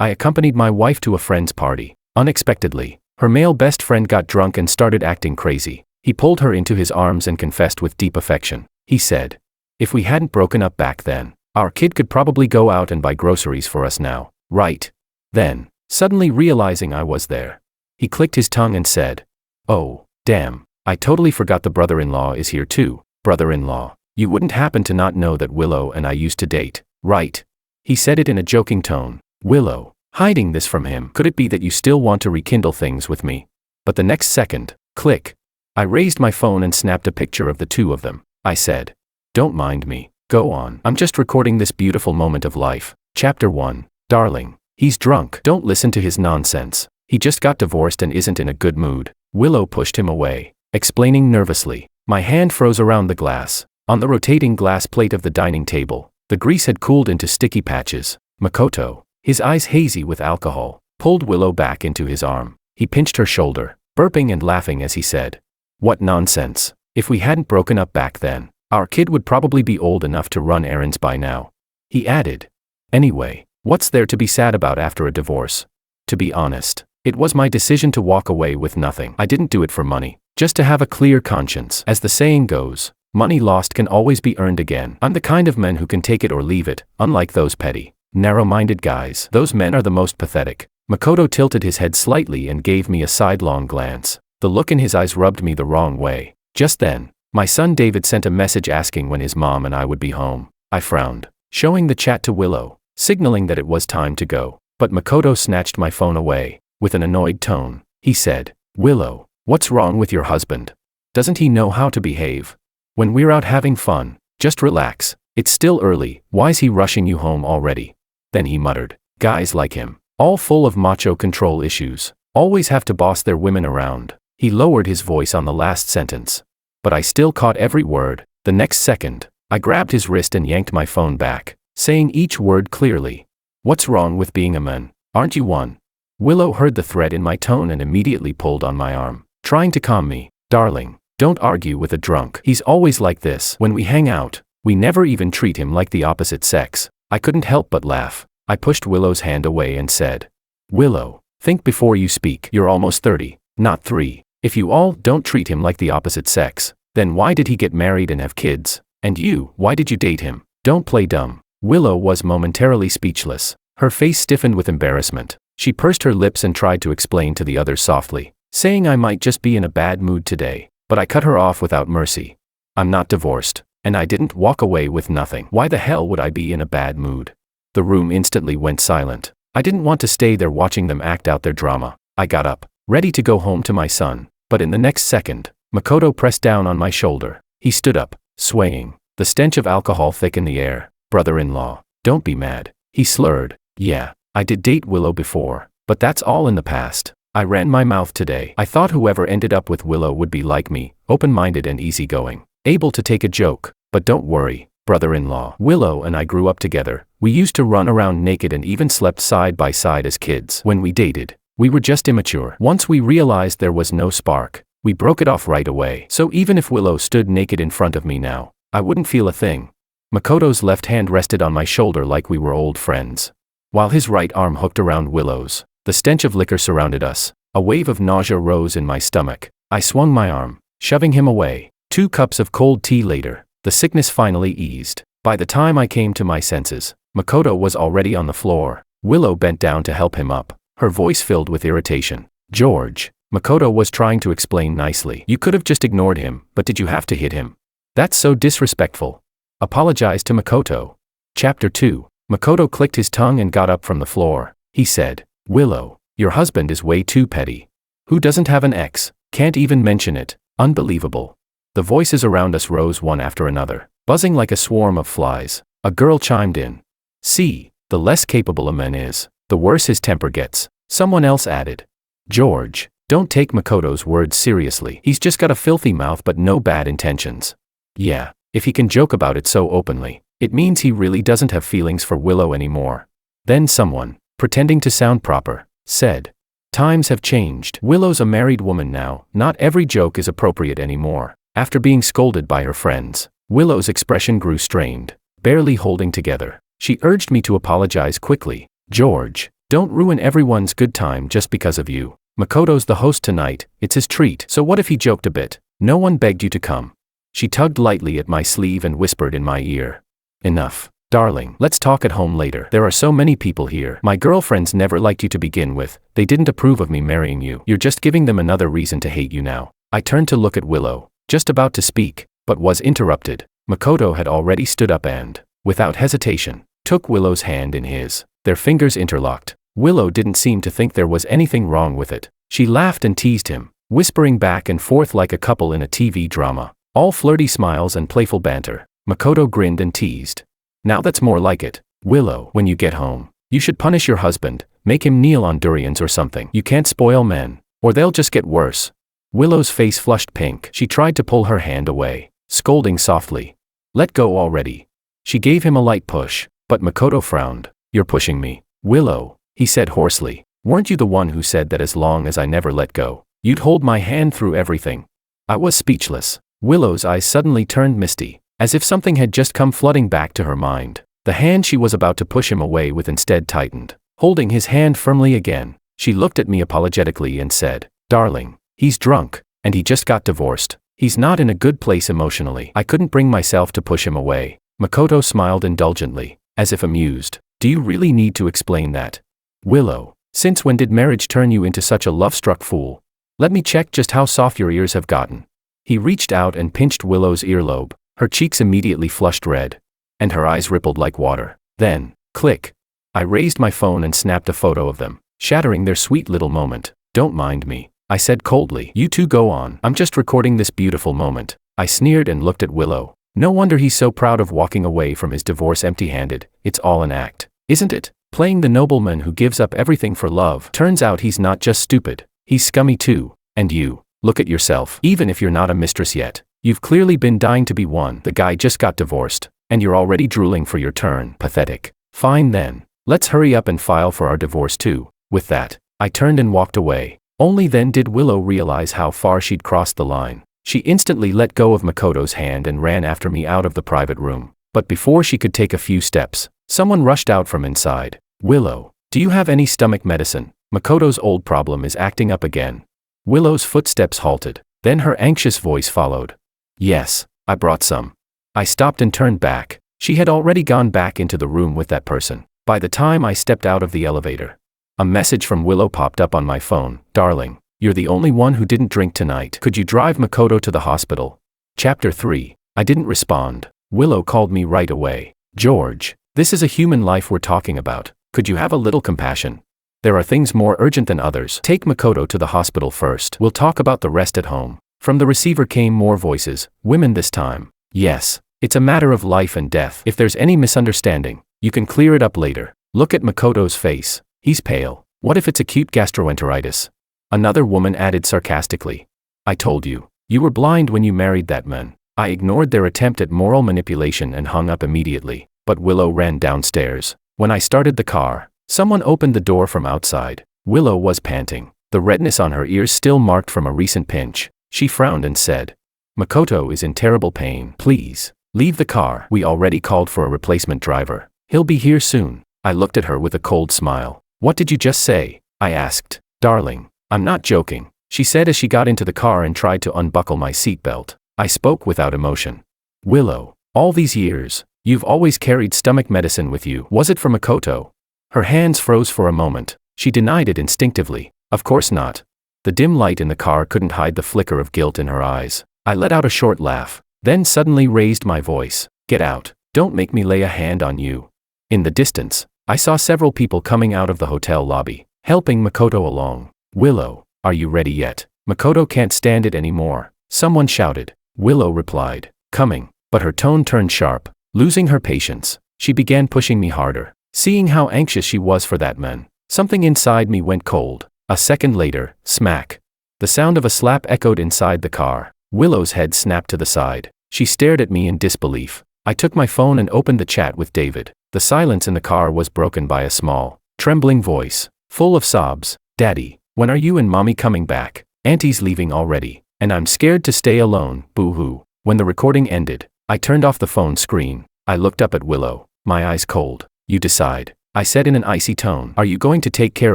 I accompanied my wife to a friend's party. Unexpectedly, her male best friend got drunk and started acting crazy. He pulled her into his arms and confessed with deep affection. He said, "If we hadn't broken up back then, our kid could probably go out and buy groceries for us now, right?" Then, suddenly realizing I was there, he clicked his tongue and said, "Oh, damn, I totally forgot the brother-in-law is here too." "Brother-in-law, you wouldn't happen to not know that Willow and I used to date, right?" He said it in a joking tone. "Willow, hiding this from him. Could it be that you still want to rekindle things with me?" But the next second, click. I raised my phone and snapped a picture of the two of them. I said, "Don't mind me, go on. I'm just recording this beautiful moment of life." Chapter 1. Darling, he's drunk. Don't listen to his nonsense. He just got divorced and isn't in a good mood. Willow pushed him away, explaining nervously. My hand froze around the glass. On the rotating glass plate of the dining table, the grease had cooled into sticky patches. Makoto, his eyes hazy with alcohol, pulled Willow back into his arm. He pinched her shoulder, burping and laughing as he said, "What nonsense. If we hadn't broken up back then, our kid would probably be old enough to run errands by now." He added, "Anyway, what's there to be sad about after a divorce? To be honest, it was my decision to walk away with nothing. I didn't do it for money, just to have a clear conscience. As the saying goes, money lost can always be earned again. I'm the kind of man who can take it or leave it, unlike those petty, narrow-minded guys. Those men are the most pathetic." Makoto tilted his head slightly and gave me a sidelong glance. The look in his eyes rubbed me the wrong way. Just then, my son David sent a message asking when his mom and I would be home. I frowned, showing the chat to Willow, signaling that it was time to go. But Makoto snatched my phone away. With an annoyed tone, he said, "Willow, what's wrong with your husband? Doesn't he know how to behave? When we're out having fun, just relax. It's still early, why's he rushing you home already?" Then he muttered, "Guys like him, all full of macho control issues, always have to boss their women around." He lowered his voice on the last sentence. But I still caught every word. The next second, I grabbed his wrist and yanked my phone back, saying each word clearly. "What's wrong with being a man? Aren't you one?" Willow heard the threat in my tone and immediately pulled on my arm, trying to calm me. "Darling, don't argue with a drunk. He's always like this. When we hang out, we never even treat him like the opposite sex." I couldn't help but laugh. I pushed Willow's hand away and said, "Willow, think before you speak. You're almost 30, not 3. If you all don't treat him like the opposite sex, then why did he get married and have kids? And you, why did you date him? Don't play dumb." Willow was momentarily speechless. Her face stiffened with embarrassment. She pursed her lips and tried to explain to the others softly, saying I might just be in a bad mood today. But I cut her off without mercy. "I'm not divorced, and I didn't walk away with nothing. Why the hell would I be in a bad mood?" The room instantly went silent. I didn't want to stay there watching them act out their drama. I got up, ready to go home to my son. But in the next second, Makoto pressed down on my shoulder. He stood up, swaying, the stench of alcohol thick in the air. "Brother-in-law, don't be mad," he slurred. "Yeah, I did date Willow before, but that's all in the past. I ran my mouth today. I thought whoever ended up with Willow would be like me, open-minded and easygoing, able to take a joke. But don't worry, brother-in-law. Willow and I grew up together. We used to run around naked and even slept side by side as kids. When we dated, we were just immature. Once we realized there was no spark, we broke it off right away. So even if Willow stood naked in front of me now, I wouldn't feel a thing." Makoto's left hand rested on my shoulder like we were old friends, while his right arm hooked around Willow's. The stench of liquor surrounded us. A wave of nausea rose in my stomach. I swung my arm, shoving him away. 2 cups of cold tea later, the sickness finally eased. By the time I came to my senses, Makoto was already on the floor. Willow bent down to help him up, her voice filled with irritation. "George," Makoto was trying to explain nicely. "You could have just ignored him, but did you have to hit him? That's so disrespectful." Apologize to Makoto. Chapter 2. Makoto clicked his tongue and got up from the floor. He said, "Willow, your husband is way too petty. Who doesn't have an ex? Can't even mention it. Unbelievable." The voices around us rose one after another, buzzing like a swarm of flies. A girl chimed in. "See, the less capable a man is, the worse his temper gets." Someone else added, "George, don't take Makoto's words seriously. He's just got a filthy mouth but no bad intentions." Yeah, if he can joke about it so openly, it means he really doesn't have feelings for Willow anymore. Then someone, pretending to sound proper, said, "Times have changed. Willow's a married woman now. Not every joke is appropriate anymore." After being scolded by her friends, Willow's expression grew strained, barely holding together. She urged me to apologize quickly. "George, Don't ruin everyone's good time just because of you. Makoto's the host tonight, it's his treat. So what if he joked a bit? No one begged you to come. She tugged lightly at my sleeve and whispered in my ear. Enough. Darling, let's talk at home later. There are so many people here. My girlfriends never liked you to begin with. They didn't approve of me marrying you. You're just giving them another reason to hate you now. I turned to look at Willow, just about to speak, but was interrupted. Makoto had already stood up and, without hesitation, took Willow's hand in his. Their fingers interlocked. Willow didn't seem to think there was anything wrong with it. She laughed and teased him, whispering back and forth like a couple in a TV drama. All flirty smiles and playful banter. Makoto grinned and teased. Now that's more like it. Willow, when you get home, you should punish your husband, make him kneel on durians or something. You can't spoil men, or they'll just get worse. Willow's face flushed pink. She tried to pull her hand away, scolding softly. Let go already. She gave him a light push, but Makoto frowned. You're pushing me. Willow, he said hoarsely. Weren't you the one who said that as long as I never let go, you'd hold my hand through everything? I was speechless. Willow's eyes suddenly turned misty, as if something had just come flooding back to her mind. The hand she was about to push him away with instead tightened. Holding his hand firmly again, she looked at me apologetically and said, Darling, he's drunk, and he just got divorced. He's not in a good place emotionally. I couldn't bring myself to push him away. Makoto smiled indulgently, as if amused. Do you really need to explain that? Willow, since when did marriage turn you into such a love-struck fool? Let me check just how soft your ears have gotten. He reached out and pinched Willow's earlobe. Her cheeks immediately flushed red, and her eyes rippled like water. Then, click. I raised my phone and snapped a photo of them, shattering their sweet little moment. Don't mind me, I said coldly. You two go on. I'm just recording this beautiful moment. I sneered and looked at Willow. No wonder he's so proud of walking away from his divorce empty-handed. It's all an act, isn't it? Playing the nobleman who gives up everything for love. Turns out he's not just stupid, he's scummy too. And you, look at yourself. Even if you're not a mistress yet, you've clearly been dying to be one. The guy just got divorced, and you're already drooling for your turn. Pathetic. Fine then, let's hurry up and file for our divorce too. With that, I turned and walked away. Only then did Willow realize how far she'd crossed the line. She instantly let go of Makoto's hand and ran after me out of the private room. But before she could take a few steps, someone rushed out from inside. Willow, do you have any stomach medicine? Makoto's old problem is acting up again. Willow's footsteps halted, then her anxious voice followed. Yes, I brought some. I stopped and turned back. She had already gone back into the room with that person. By the time I stepped out of the elevator, a message from Willow popped up on my phone. Darling, you're the only one who didn't drink tonight. Could you drive Makoto to the hospital? Chapter 3. I didn't respond. Willow called me right away. George, this is a human life we're talking about. Could you have a little compassion? There are things more urgent than others. Take Makoto to the hospital first. We'll talk about the rest at home. From the receiver came more voices, women this time. Yes, it's a matter of life and death. If there's any misunderstanding, you can clear it up later. Look at Makoto's face. He's pale. What if it's acute gastroenteritis? Another woman added sarcastically. I told you, you were blind when you married that man. I ignored their attempt at moral manipulation and hung up immediately, but Willow ran downstairs. When I started the car, someone opened the door from outside. Willow was panting, the redness on her ears still marked from a recent pinch. She frowned and said, Makoto is in terrible pain. Please, leave the car. We already called for a replacement driver. He'll be here soon. I looked at her with a cold smile. What did you just say? I asked. Darling, I'm not joking, she said as she got into the car and tried to unbuckle my seatbelt. I spoke without emotion. Willow, all these years, you've always carried stomach medicine with you. Was it for Makoto? Her hands froze for a moment. She denied it instinctively. Of course not. The dim light in the car couldn't hide the flicker of guilt in her eyes. I let out a short laugh, then suddenly raised my voice. Get out. Don't make me lay a hand on you. In the distance, I saw several people coming out of the hotel lobby, helping Makoto along. Willow, are you ready yet? Makoto can't stand it anymore. Someone shouted. Willow replied, coming, but her tone turned sharp. Losing her patience, she began pushing me harder. Seeing how anxious she was for that man, something inside me went cold. A second later, smack. The sound of a slap echoed inside the car. Willow's head snapped to the side. She stared at me in disbelief. I took my phone and opened the chat with David. The silence in the car was broken by a small, trembling voice, full of sobs. Daddy, when are you and Mommy coming back? Auntie's leaving already, and I'm scared to stay alone, boo-hoo. When the recording ended, I turned off the phone screen. I looked up at Willow, my eyes cold. You decide. I said in an icy tone. Are you going to take care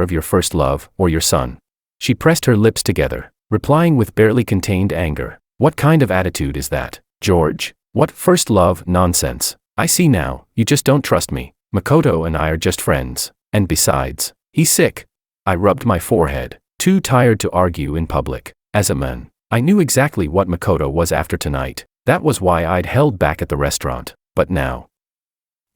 of your first love, or your son? She pressed her lips together, replying with barely contained anger. What kind of attitude is that, George? What first love nonsense? I see now, you just don't trust me. Makoto and I are just friends. And besides, he's sick. I rubbed my forehead, too tired to argue in public. As a man, I knew exactly what Makoto was after tonight. That was why I'd held back at the restaurant. But now,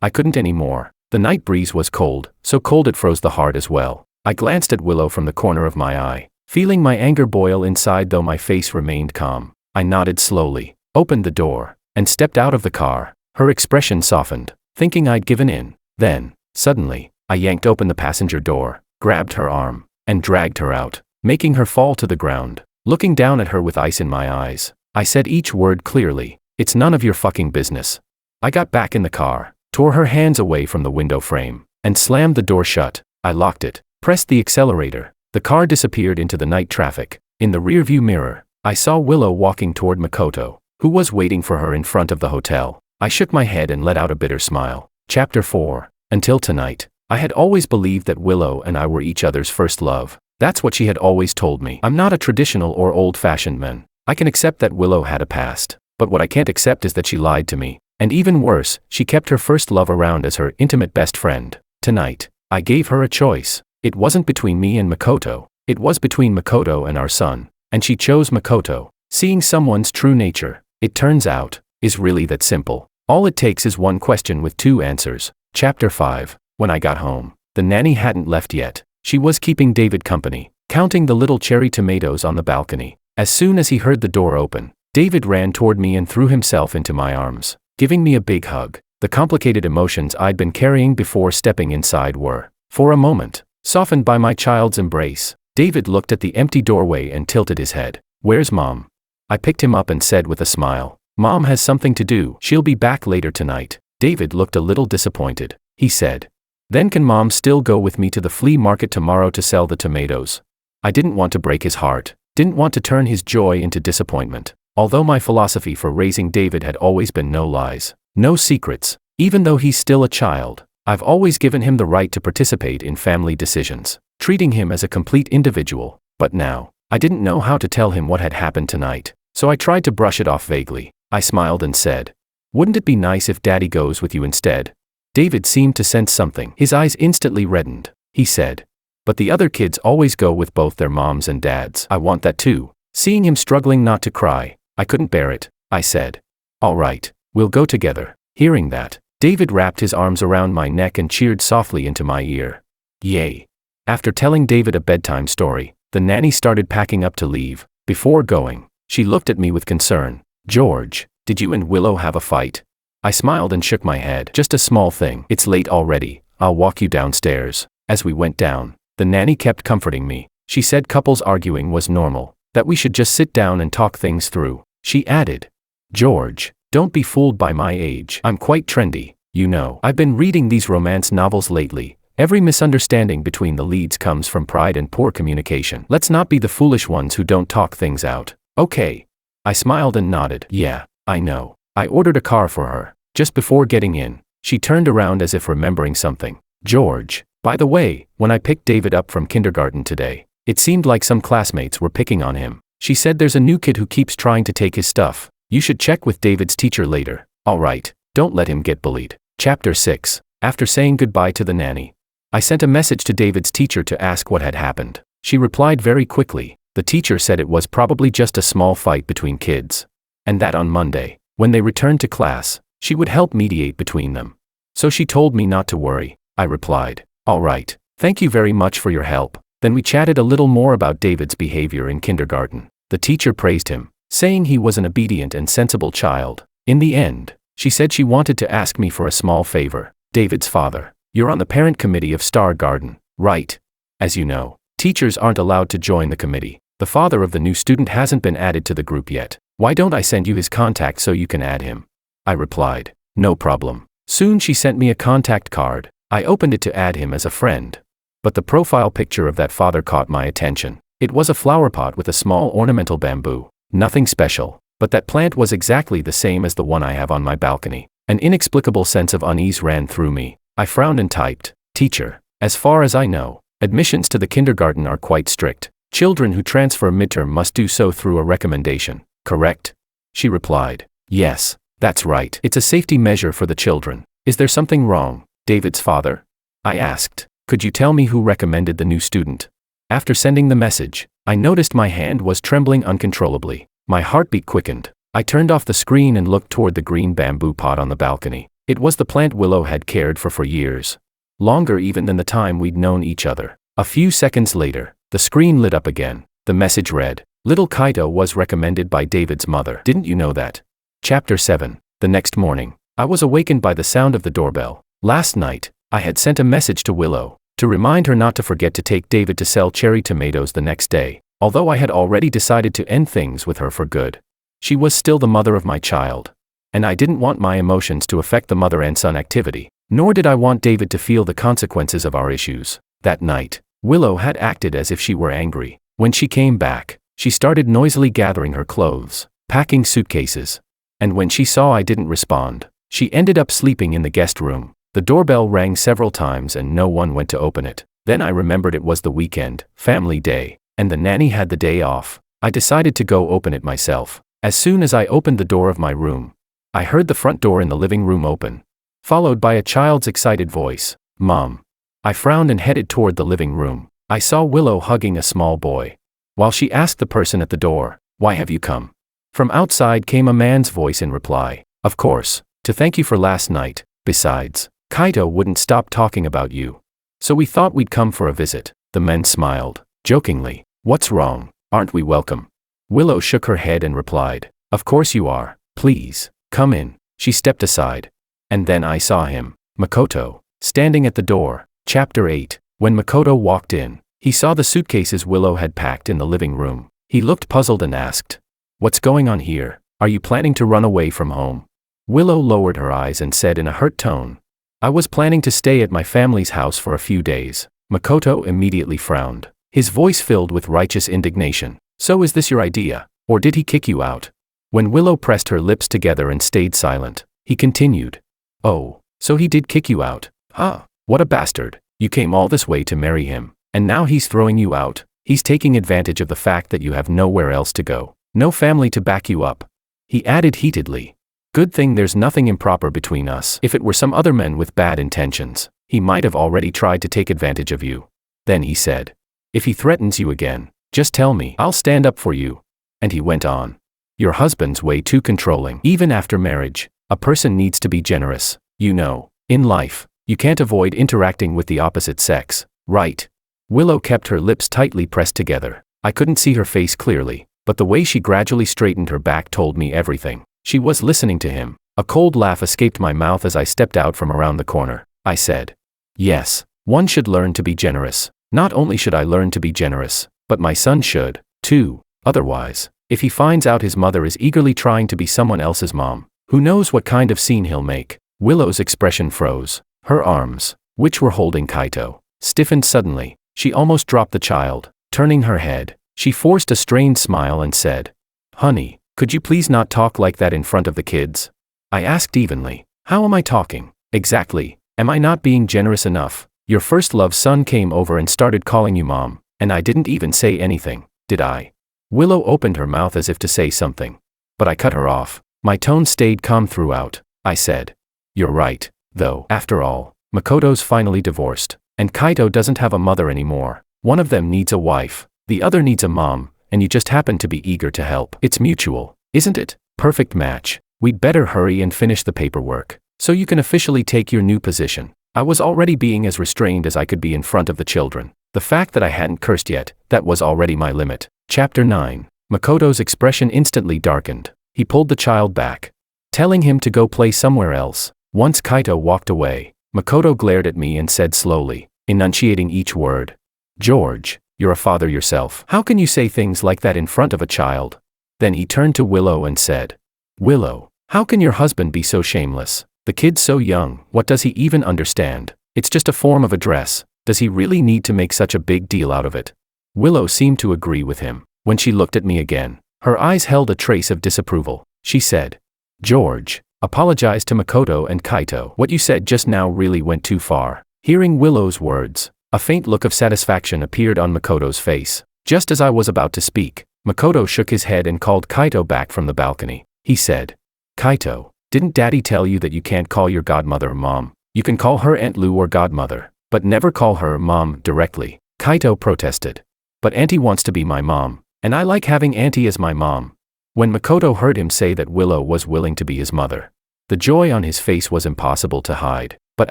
I couldn't anymore. The night breeze was cold, so cold it froze the heart as well. I glanced at Willow from the corner of my eye, feeling my anger boil inside though my face remained calm. I nodded slowly, opened the door, and stepped out of the car. Her expression softened, thinking I'd given in. Then, suddenly, I yanked open the passenger door, grabbed her arm, and dragged her out, making her fall to the ground. Looking down at her with ice in my eyes, I said each word clearly. It's none of your fucking business. I got back in the car, tore her hands away from the window frame, and slammed the door shut. I locked it, pressed the accelerator. The car disappeared into the night traffic. In the rearview mirror, I saw Willow walking toward Makoto, who was waiting for her in front of the hotel. I shook my head and let out a bitter smile. Chapter 4. Until tonight, I had always believed that Willow and I were each other's first love. That's what she had always told me. I'm not a traditional or old-fashioned man. I can accept that Willow had a past, but what I can't accept is that she lied to me. And even worse, she kept her first love around as her intimate best friend. Tonight, I gave her a choice. It wasn't between me and Makoto. It was between Makoto and our son. And she chose Makoto. Seeing someone's true nature, it turns out, is really that simple. All it takes is one question with two answers. Chapter 5. When I got home, the nanny hadn't left yet. She was keeping David company, counting the little cherry tomatoes on the balcony. As soon as he heard the door open, David ran toward me and threw himself into my arms, giving me a big hug. The complicated emotions I'd been carrying before stepping inside were, for a moment, softened by my child's embrace. David looked at the empty doorway and tilted his head. Where's Mom? I picked him up and said with a smile, Mom has something to do. She'll be back later tonight. David looked a little disappointed. He said, Then can Mom still go with me to the flea market tomorrow to sell the tomatoes? I didn't want to break his heart, didn't want to turn his joy into disappointment. Although my philosophy for raising David had always been no lies, no secrets, even though he's still a child, I've always given him the right to participate in family decisions, treating him as a complete individual. But now, I didn't know how to tell him what had happened tonight, so I tried to brush it off vaguely. I smiled and said, Wouldn't it be nice if Daddy goes with you instead? David seemed to sense something. His eyes instantly reddened. He said, But the other kids always go with both their moms and dads. I want that too. Seeing him struggling not to cry, I couldn't bear it. I said, All right, we'll go together. Hearing that, David wrapped his arms around my neck and cheered softly into my ear. Yay. After telling David a bedtime story, the nanny started packing up to leave. Before going, she looked at me with concern. George, did you and Willow have a fight? I smiled and shook my head. Just a small thing. It's late already. I'll walk you downstairs. As we went down, the nanny kept comforting me. She said couples arguing was normal, that we should just sit down and talk things through. She added, George, don't be fooled by my age. I'm quite trendy, you know. I've been reading these romance novels lately. Every misunderstanding between the leads comes from pride and poor communication. Let's not be the foolish ones who don't talk things out. Okay. I smiled and nodded. Yeah, I know. I ordered a car for her. Just before getting in, she turned around as if remembering something. George, by the way, when I picked David up from kindergarten today, it seemed like some classmates were picking on him. She said there's a new kid who keeps trying to take his stuff. You should check with David's teacher later. All right, don't let him get bullied. Chapter 6. After saying goodbye to the nanny, I sent a message to David's teacher to ask what had happened. She replied very quickly. The teacher said it was probably just a small fight between kids, and that on Monday, when they returned to class, she would help mediate between them. So she told me not to worry. I replied, All right, thank you very much for your help. Then we chatted a little more about David's behavior in kindergarten. The teacher praised him, saying he was an obedient and sensible child. In the end, she said she wanted to ask me for a small favor. David's father, you're on the parent committee of Star Garden, right? As you know, teachers aren't allowed to join the committee. The father of the new student hasn't been added to the group yet. Why don't I send you his contact so you can add him? I replied, No problem. Soon she sent me a contact card. I opened it to add him as a friend. But the profile picture of that father caught my attention. It was a flower pot with a small ornamental bamboo. Nothing special, but that plant was exactly the same as the one I have on my balcony. An inexplicable sense of unease ran through me. I frowned and typed, Teacher, as far as I know, admissions to the kindergarten are quite strict. Children who transfer midterm must do so through a recommendation, correct? She replied, yes, that's right. It's a safety measure for the children. Is there something wrong, David's father? I asked. Could you tell me who recommended the new student? After sending the message, I noticed my hand was trembling uncontrollably. My heartbeat quickened. I turned off the screen and looked toward the green bamboo pot on the balcony. It was the plant Willow had cared for years. Longer even than the time we'd known each other. A few seconds later, the screen lit up again. The message read, Little Kaito was recommended by David's mother. Didn't you know that? Chapter 7. The next morning, I was awakened by the sound of the doorbell. Last night, I had sent a message to Willow to remind her not to forget to take David to sell cherry tomatoes the next day, although I had already decided to end things with her for good. She was still the mother of my child, and I didn't want my emotions to affect the mother and son activity, nor did I want David to feel the consequences of our issues. That night, Willow had acted as if she were angry. When she came back, she started noisily gathering her clothes, packing suitcases, and when she saw I didn't respond, she ended up sleeping in the guest room. The doorbell rang several times and no one went to open it. Then I remembered it was the weekend, family day, and the nanny had the day off. I decided to go open it myself. As soon as I opened the door of my room, I heard the front door in the living room open, followed by a child's excited voice, Mom. I frowned and headed toward the living room. I saw Willow hugging a small boy. While she asked the person at the door, Why have you come? From outside came a man's voice in reply, Of course, to thank you for last night. Besides, Kaito wouldn't stop talking about you. So we thought we'd come for a visit. The men smiled, jokingly. What's wrong? Aren't we welcome? Willow shook her head and replied, Of course you are. Please, come in. She stepped aside. And then I saw him, Makoto, standing at the door. Chapter 8. When Makoto walked in, he saw the suitcases Willow had packed in the living room. He looked puzzled and asked, What's going on here? Are you planning to run away from home? Willow lowered her eyes and said in a hurt tone, I was planning to stay at my family's house for a few days. Makoto immediately frowned, his voice filled with righteous indignation. So is this your idea, or did he kick you out? When Willow pressed her lips together and stayed silent, he continued, Oh, so he did kick you out, huh? What a bastard. You came all this way to marry him, and now he's throwing you out. He's taking advantage of the fact that you have nowhere else to go, no family to back you up. He added heatedly, Good thing there's nothing improper between us. If it were some other men with bad intentions, he might have already tried to take advantage of you. Then he said, If he threatens you again, just tell me. I'll stand up for you. And he went on, Your husband's way too controlling. Even after marriage, a person needs to be generous. You know, in life, you can't avoid interacting with the opposite sex, right? Willow kept her lips tightly pressed together. I couldn't see her face clearly, but the way she gradually straightened her back told me everything. She was listening to him. A cold laugh escaped my mouth as I stepped out from around the corner. I said, Yes, one should learn to be generous. Not only should I learn to be generous, but my son should, too. Otherwise, if he finds out his mother is eagerly trying to be someone else's mom, who knows what kind of scene he'll make. Willow's expression froze. Her arms, which were holding Kaito, stiffened suddenly. She almost dropped the child. Turning her head, she forced a strained smile and said, Honey, could you please not talk like that in front of the kids? I asked evenly, How am I talking? Exactly. Am I not being generous enough? Your first love son came over and started calling you mom, and I didn't even say anything, did I? Willow opened her mouth as if to say something, but I cut her off. My tone stayed calm throughout. I said, You're right, though. After all, Makoto's finally divorced, and Kaito doesn't have a mother anymore. One of them needs a wife, the other needs a mom, and you just happen to be eager to help. It's mutual, isn't it? Perfect match. We'd better hurry and finish the paperwork, so you can officially take your new position. I was already being as restrained as I could be in front of the children. The fact that I hadn't cursed yet, that was already my limit. Chapter 9. Makoto's expression instantly darkened. He pulled the child back, telling him to go play somewhere else. Once Kaito walked away, Makoto glared at me and said slowly, enunciating each word, George, you're a father yourself. How can you say things like that in front of a child? Then he turned to Willow and said, Willow, how can your husband be so shameless? The kid's so young, what does he even understand? It's just a form of address. Does he really need to make such a big deal out of it? Willow seemed to agree with him. When she looked at me again, her eyes held a trace of disapproval. She said, George, apologize to Makoto and Kaito. What you said just now really went too far. Hearing Willow's words, a faint look of satisfaction appeared on Makoto's face. Just as I was about to speak, Makoto shook his head and called Kaito back from the balcony. He said, "Kaito, didn't Daddy tell you that you can't call your godmother Mom? You can call her Aunt Lou or godmother, but never call her Mom directly." Kaito protested. "But Auntie wants to be my mom, and I like having Auntie as my mom." When Makoto heard him say that Willow was willing to be his mother, the joy on his face was impossible to hide, but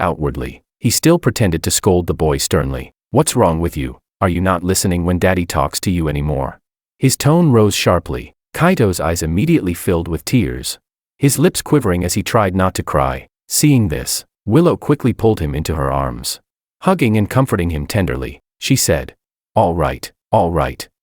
outwardly, he still pretended to scold the boy sternly. "What's wrong with you? Are you not listening when Daddy talks to you anymore?" His tone rose sharply. Kaito's eyes immediately filled with tears, his lips quivering as he tried not to cry. Seeing this, Willow quickly pulled him into her arms. Hugging and comforting him tenderly, she said, all right,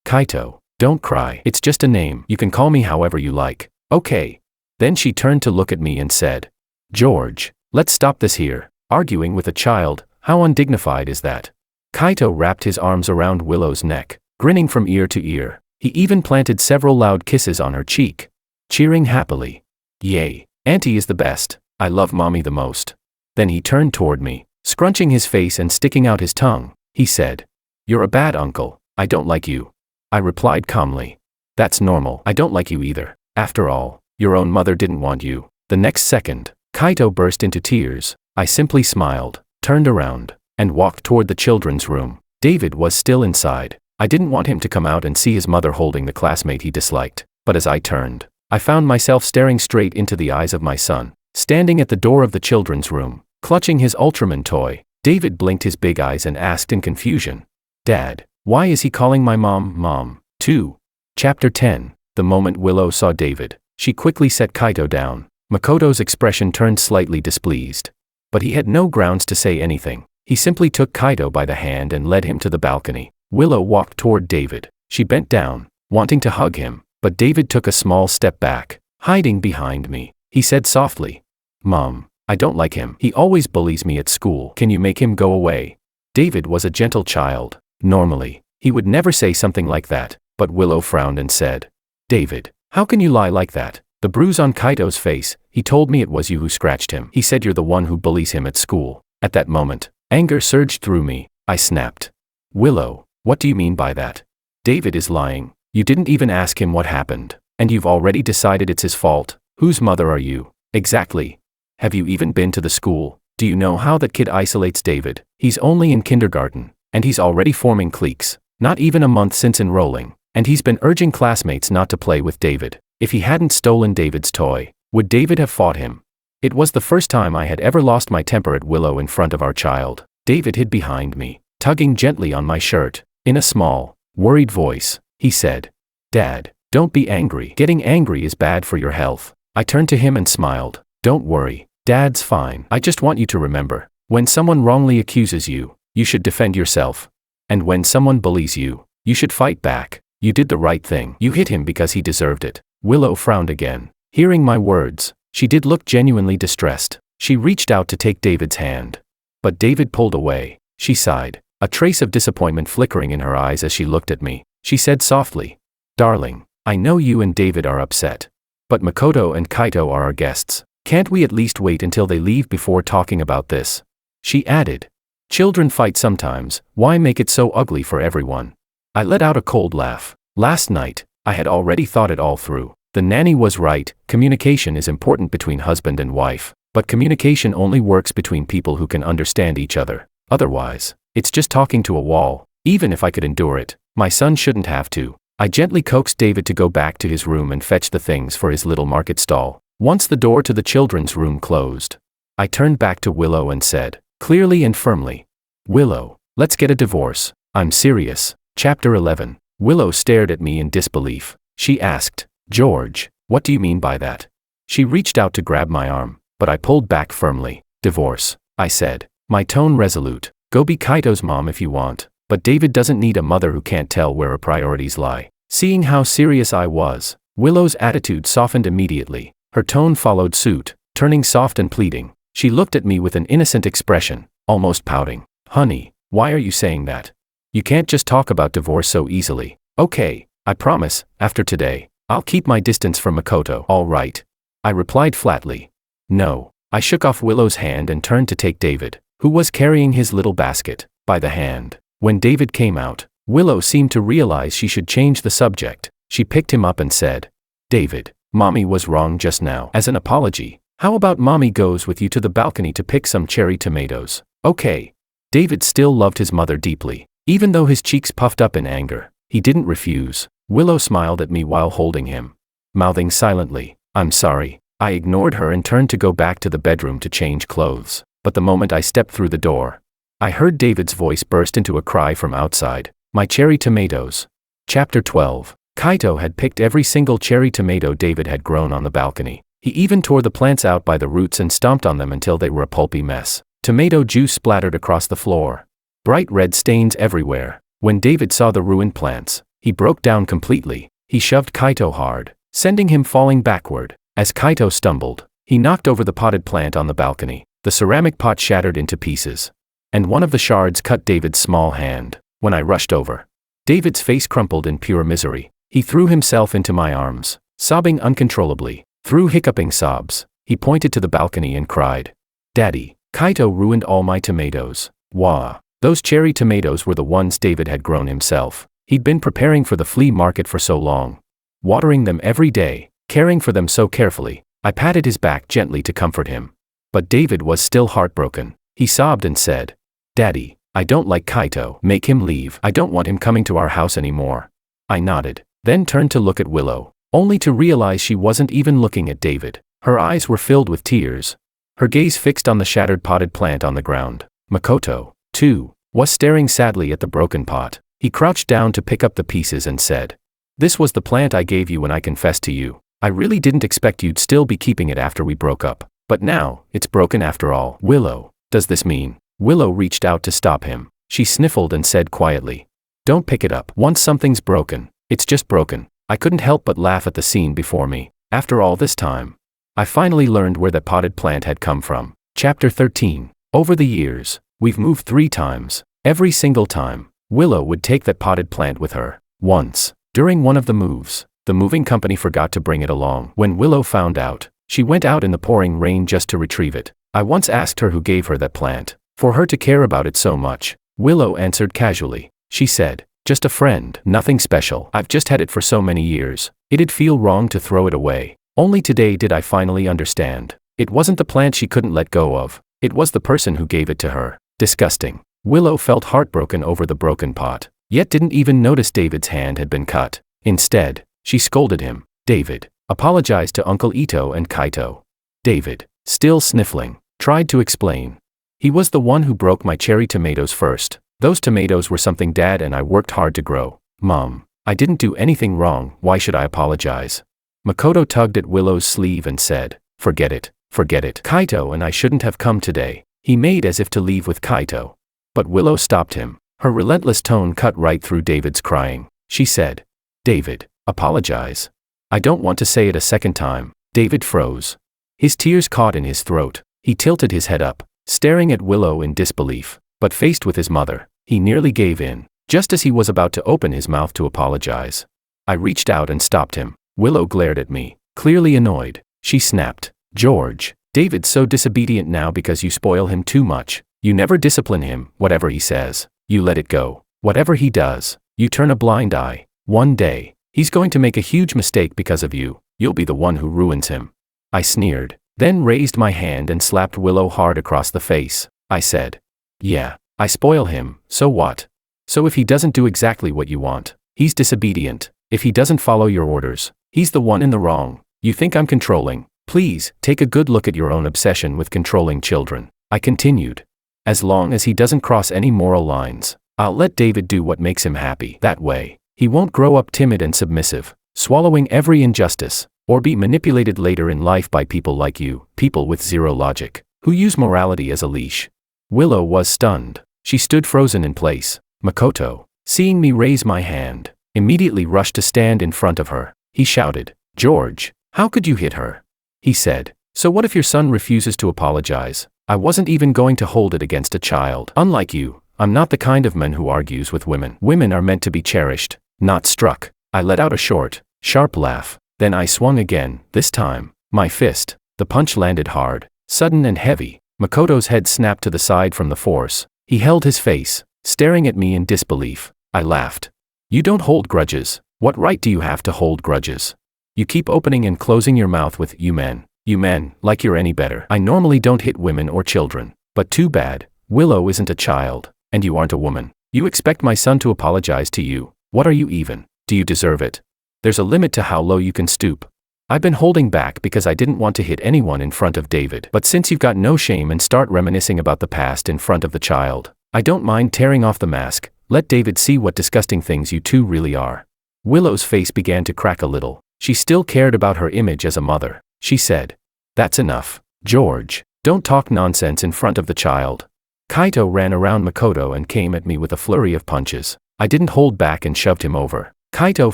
Kaito, don't cry. It's just a name. You can call me however you like, okay?" Then she turned to look at me and said, "George, let's stop this here. Arguing with a child, how undignified is that?" Kaito wrapped his arms around Willow's neck, grinning from ear to ear. He even planted several loud kisses on her cheek, cheering happily. "Yay, Auntie is the best. I love Mommy the most." Then he turned toward me, scrunching his face and sticking out his tongue. He said, "You're a bad uncle. I don't like you." I replied calmly, "That's normal. I don't like you either. After all, your own mother didn't want you." The next second, Kaito burst into tears. I simply smiled, turned around, and walked toward the children's room. David was still inside. I didn't want him to come out and see his mother holding the classmate he disliked, but as I turned, I found myself staring straight into the eyes of my son, standing at the door of the children's room, clutching his Ultraman toy. David blinked his big eyes and asked in confusion, "Dad, why is he calling my mom, too?" Chapter 10. The moment Willow saw David, she quickly set Kaito down. Makoto's expression turned slightly displeased, but he had no grounds to say anything. He simply took Kaito by the hand and led him to the balcony. Willow walked toward David. She bent down, wanting to hug him, but David took a small step back, hiding behind me. He said softly, "Mom, I don't like him. He always bullies me at school. Can you make him go away?" David was a gentle child. Normally, he would never say something like that, but Willow frowned and said, "David, how can you lie like that? The bruise on Kaito's face, he told me it was you who scratched him. He said you're the one who bullies him at school." At that moment, anger surged through me. I snapped, "Willow, what do you mean by that? David is lying. You didn't even ask him what happened, and you've already decided it's his fault. Whose mother are you, exactly? Have you even been to the school? Do you know how that kid isolates David? He's only in kindergarten, and he's already forming cliques, not even a month since enrolling, and he's been urging classmates not to play with David. If he hadn't stolen David's toy, would David have fought him?" It was the first time I had ever lost my temper at Willow in front of our child. David hid behind me, tugging gently on my shirt. In a small, worried voice, he said, "Dad, don't be angry. Getting angry is bad for your health." I turned to him and smiled. "Don't worry, Dad's fine. I just want you to remember, when someone wrongly accuses you, you should defend yourself. And when someone bullies you, you should fight back. You did the right thing. You hit him because he deserved it." Willow frowned again. Hearing my words, she did look genuinely distressed. She reached out to take David's hand, but David pulled away. She sighed, a trace of disappointment flickering in her eyes as she looked at me. She said softly, "Darling, I know you and David are upset, but Makoto and Kaito are our guests. Can't we at least wait until they leave before talking about this?" She added, "Children fight sometimes, why make it so ugly for everyone?" I let out a cold laugh. Last night, I had already thought it all through. The nanny was right. Communication is important between husband and wife, but communication only works between people who can understand each other. Otherwise, it's just talking to a wall. Even if I could endure it, my son shouldn't have to. I gently coaxed David to go back to his room and fetch the things for his little market stall. Once the door to the children's room closed, I turned back to Willow and said, clearly and firmly, "Willow, let's get a divorce. I'm serious." Chapter 11. Willow stared at me in disbelief. She asked, "George, what do you mean by that?" She reached out to grab my arm, but I pulled back firmly. "Divorce," I said, my tone resolute. "Go be Kaito's mom if you want, but David doesn't need a mother who can't tell where her priorities lie." Seeing how serious I was, Willow's attitude softened immediately. Her tone followed suit, turning soft and pleading. She looked at me with an innocent expression, almost pouting. "Honey, why are you saying that? You can't just talk about divorce so easily." "Okay, I promise, after today, I'll keep my distance from Makoto." "All right," I replied flatly. "No." I shook off Willow's hand and turned to take David. who was carrying his little basket, by the hand. When David came out, Willow seemed to realize she should change the subject. She picked him up and said, "David, Mommy was wrong just now. As an apology, how about Mommy goes with you to the balcony to pick some cherry tomatoes?" "Okay." David still loved his mother deeply. Even though his cheeks puffed up in anger, he didn't refuse. Willow smiled at me while holding him, mouthing silently, "I'm sorry." I ignored her and turned to go back to the bedroom to change clothes. But the moment I stepped through the door, I heard David's voice burst into a cry from outside. "My cherry tomatoes." Chapter 12. Kaito had picked every single cherry tomato David had grown on the balcony. He even tore the plants out by the roots and stomped on them until they were a pulpy mess. Tomato juice splattered across the floor. Bright red stains everywhere. When David saw the ruined plants, he broke down completely. He shoved Kaito hard, sending him falling backward. As Kaito stumbled, he knocked over the potted plant on the balcony. The ceramic pot shattered into pieces, and one of the shards cut David's small hand. When I rushed over, David's face crumpled in pure misery. He threw himself into my arms, sobbing uncontrollably. Through hiccuping sobs, he pointed to the balcony and cried, "Daddy, Kaito ruined all my tomatoes." Wah! Those cherry tomatoes were the ones David had grown himself. He'd been preparing for the flea market for so long, watering them every day, caring for them so carefully. I patted his back gently to comfort him. But David was still heartbroken. He sobbed and said, "Daddy, I don't like Kaito. Make him leave. I don't want him coming to our house anymore." I nodded, then turned to look at Willow, only to realize she wasn't even looking at David. Her eyes were filled with tears, her gaze fixed on the shattered potted plant on the ground. Makoto, too, was staring sadly at the broken pot. He crouched down to pick up the pieces and said, "This was the plant I gave you when I confessed to you. I really didn't expect you'd still be keeping it after we broke up. But now, it's broken after all." "Willow, does this mean?" Willow reached out to stop him. She sniffled and said quietly, "Don't pick it up. Once something's broken, it's just broken." I couldn't help but laugh at the scene before me. After all this time, I finally learned where the potted plant had come from. Chapter 13. Over the years, we've moved 3 times. Every single time, Willow would take that potted plant with her. Once, during one of the moves, the moving company forgot to bring it along. When Willow found out, she went out in the pouring rain just to retrieve it. I once asked her who gave her that plant, for her to care about it so much. Willow answered casually. She said, "Just a friend, nothing special. I've just had it for so many years. It'd feel wrong to throw it away." Only today did I finally understand. It wasn't the plant she couldn't let go of. It was the person who gave it to her. Disgusting. Willow felt heartbroken over the broken pot, yet didn't even notice David's hand had been cut. Instead, she scolded him. "David, apologize to Uncle Ito and Kaito." David, still sniffling, tried to explain. "He was the one who broke my cherry tomatoes first. Those tomatoes were something Dad and I worked hard to grow. Mom, I didn't do anything wrong. Why should I apologize?" Makoto tugged at Willow's sleeve and said, Forget it. Kaito and I shouldn't have come today." He made as if to leave with Kaito, but Willow stopped him. Her relentless tone cut right through David's crying. She said, "David, apologize." "I don't want to say it a second time." David froze. His tears caught in his throat. He tilted his head up, staring at Willow in disbelief. But faced with his mother, he nearly gave in, just as he was about to open his mouth to apologize. I reached out and stopped him. Willow glared at me, clearly annoyed. She snapped, "George, David's so disobedient now because you spoil him too much. You never discipline him. Whatever he says, you let it go. Whatever he does, you turn a blind eye. One day, he's going to make a huge mistake because of you. You'll be the one who ruins him." I sneered, then raised my hand and slapped Willow hard across the face. I said, "Yeah, I spoil him, so what? So if he doesn't do exactly what you want, he's disobedient. If he doesn't follow your orders, he's the one in the wrong. You think I'm controlling? Please, take a good look at your own obsession with controlling children." I continued. "As long as he doesn't cross any moral lines, I'll let David do what makes him happy. That way, he won't grow up timid and submissive, swallowing every injustice, or be manipulated later in life by people like you, people with zero logic, who use morality as a leash." Willow was stunned. She stood frozen in place. Makoto, seeing me raise my hand, immediately rushed to stand in front of her. He shouted, "George, how could you hit her?" He said, "So what if your son refuses to apologize? I wasn't even going to hold it against a child. Unlike you, I'm not the kind of man who argues with women. Women are meant to be cherished, not struck." I let out a short, sharp laugh. Then I swung again, this time, my fist. The punch landed hard, sudden and heavy. Makoto's head snapped to the side from the force. He held his face, staring at me in disbelief. I laughed. You don't hold grudges. What right do you have to hold grudges? You keep opening and closing your mouth with you men, like you're any better. I normally don't hit women or children. But too bad, Willow isn't a child, and you aren't a woman. You expect my son to apologize to you. What are you even? Do you deserve it? There's a limit to how low you can stoop. I've been holding back because I didn't want to hit anyone in front of David. But since you've got no shame and start reminiscing about the past in front of the child, I don't mind tearing off the mask. Let David see what disgusting things you two really are. Willow's face began to crack a little. She still cared about her image as a mother. She said, "That's enough, George. Don't talk nonsense in front of the child." Kaito ran around Makoto and came at me with a flurry of punches. I didn't hold back and shoved him over. Kaito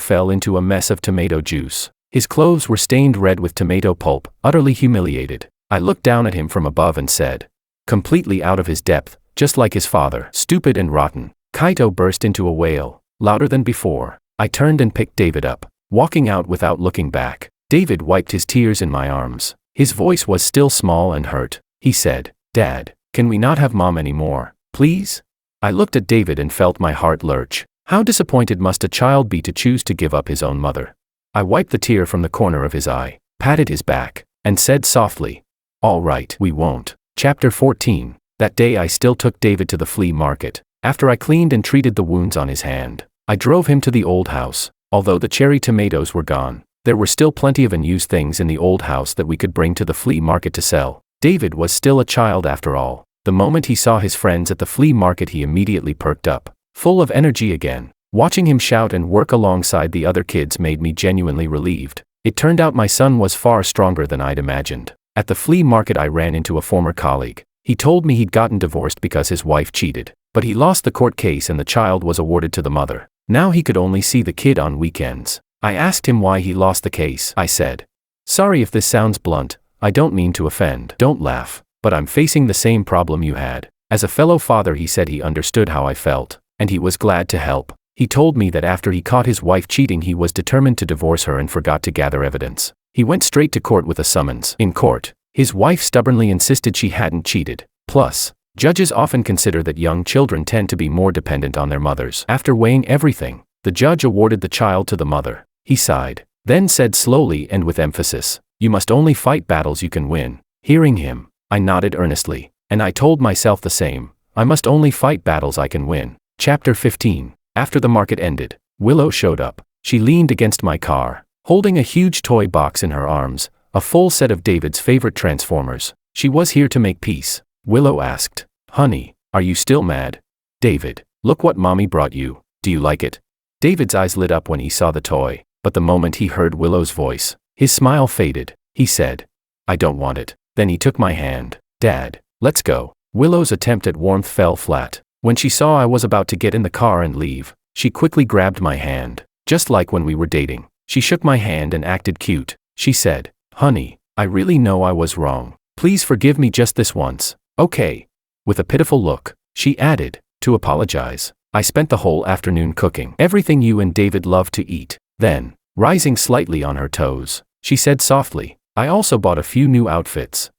fell into a mess of tomato juice. His clothes were stained red with tomato pulp, utterly humiliated. I looked down at him from above and said, completely out of his depth, just like his father, stupid and rotten. Kaito burst into a wail, louder than before. I turned and picked David up, walking out without looking back. David wiped his tears in my arms. His voice was still small and hurt. He said, "Dad, can we not have Mom anymore, please?" I looked at David and felt my heart lurch. How disappointed must a child be to choose to give up his own mother? I wiped the tear from the corner of his eye, patted his back, and said softly, "All right, we won't." Chapter 14. That day I still took David to the flea market. After I cleaned and treated the wounds on his hand, I drove him to the old house. Although the cherry tomatoes were gone, there were still plenty of unused things in the old house that we could bring to the flea market to sell. David was still a child after all. The moment he saw his friends at the flea market, he immediately perked up, full of energy again. Watching him shout and work alongside the other kids made me genuinely relieved. It turned out my son was far stronger than I'd imagined. At the flea market I ran into a former colleague. He told me he'd gotten divorced because his wife cheated, but he lost the court case and the child was awarded to the mother. Now he could only see the kid on weekends. I asked him why he lost the case. I said, "Sorry if this sounds blunt, I don't mean to offend. Don't laugh, but I'm facing the same problem you had." As a fellow father, he said he understood how I felt, and he was glad to help. He told me that after he caught his wife cheating, he was determined to divorce her and forgot to gather evidence. He went straight to court with a summons. In court, his wife stubbornly insisted she hadn't cheated. Plus, judges often consider that young children tend to be more dependent on their mothers. After weighing everything, the judge awarded the child to the mother. He sighed, then said slowly and with emphasis, "You must only fight battles you can win." Hearing him, I nodded earnestly, and I told myself the same. I must only fight battles I can win. Chapter 15. After the market ended, Willow showed up. She leaned against my car, holding a huge toy box in her arms, a full set of David's favorite Transformers. She was here to make peace. Willow asked, "Honey, are you still mad?" "David, look what Mommy brought you. Do you like it?" David's eyes lit up when he saw the toy, but the moment he heard Willow's voice, his smile faded. He said, "I don't want it." Then he took my hand. "Dad, let's go." Willow's attempt at warmth fell flat. When she saw I was about to get in the car and leave, she quickly grabbed my hand. Just like when we were dating, she shook my hand and acted cute. She said, "Honey, I really know I was wrong. Please forgive me just this once, okay?" With a pitiful look, she added, "To apologize. I spent the whole afternoon cooking everything you and David love to eat." Then, rising slightly on her toes, she said softly, "I also bought a few new outfits.